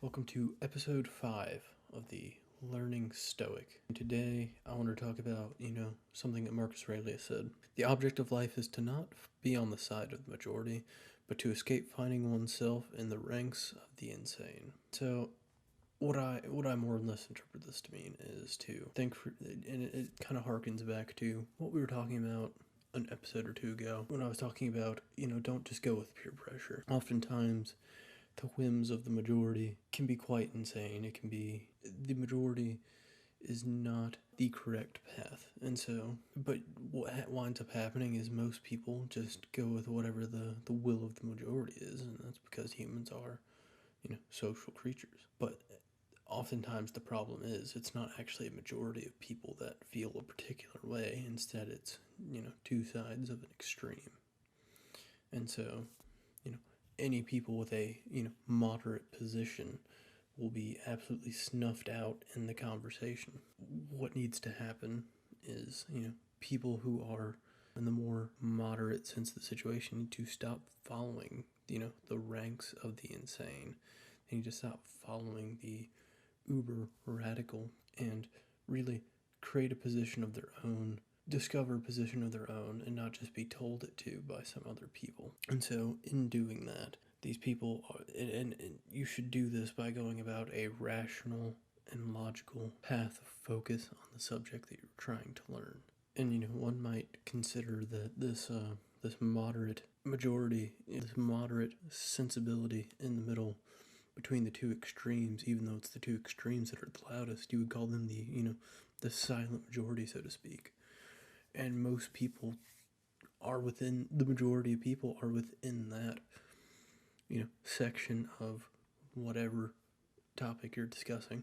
Welcome to episode 5 of the Learning Stoic. Today, I want to talk about, something that Marcus Aurelius said. The object of life is to not be on the side of the majority, but to escape finding oneself in the ranks of the insane. So, what I more or less interpret this to mean is to think, and it kind of harkens back to what we were talking about an episode or two ago, when I was talking about, don't just go with peer pressure. Oftentimes, the whims of the majority can be quite insane. It can be, the majority is not the correct path. And so, but what winds up happening is most people just go with whatever the will of the majority is, and that's because humans are, social creatures. But oftentimes the problem is it's not actually a majority of people that feel a particular way. Instead, it's, two sides of an extreme. And so, any people with a, moderate position will be absolutely snuffed out in the conversation. What needs to happen is, people who are in the more moderate sense of the situation need to stop following, the ranks of the insane. They need to stop following the uber radical and really create a position of their own, discover a position of their own, and not just be told it to by some other people. And so in doing that, these people are, and you should do this by going about a rational and logical path of focus on the subject that you're trying to learn. And one might consider that this moderate majority, this moderate sensibility in the middle between the two extremes, even though it's the two extremes that are the loudest, you would call them the silent majority, so to speak. And most people are within, the majority of people are within that, section of whatever topic you're discussing.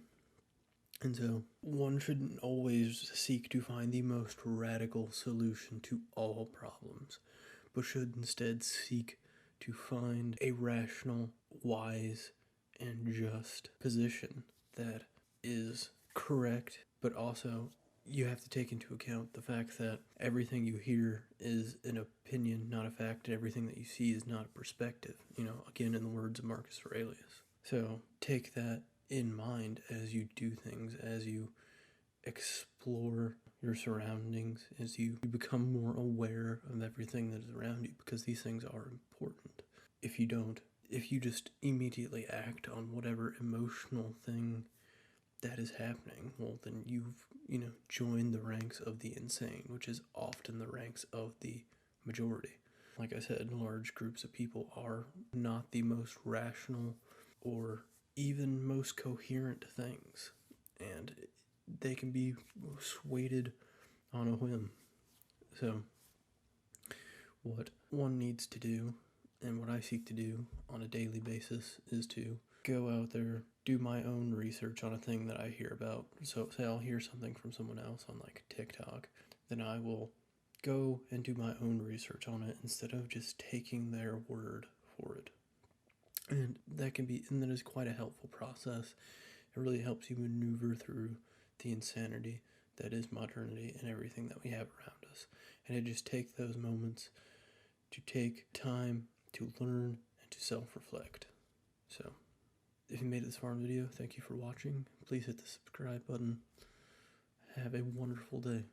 And so one shouldn't always seek to find the most radical solution to all problems, but should instead seek to find a rational, wise, and just position that is correct, but also you have to take into account the fact that everything you hear is an opinion, not a fact, and everything that you see is not a perspective, again, in the words of Marcus Aurelius. So take that in mind as you do things, as you explore your surroundings, as you become more aware of everything that is around you, because these things are important. If you just immediately act on whatever emotional thing that is happening, well, then you've, joined the ranks of the insane, which is often the ranks of the majority. Like I said, large groups of people are not the most rational or even most coherent things, and they can be swayed on a whim. So, what one needs to do, and what I seek to do on a daily basis, is to go out there, do my own research on a thing that I hear about. So say I'll hear something from someone else on like TikTok, then I will go and do my own research on it instead of just taking their word for it. And that is quite a helpful process. It really helps you maneuver through the insanity that is modernity and everything that we have around us. And it just takes those moments to take time to learn and to self-reflect. So, if you made it this far in the video, thank you for watching. Please hit the subscribe button. Have a wonderful day.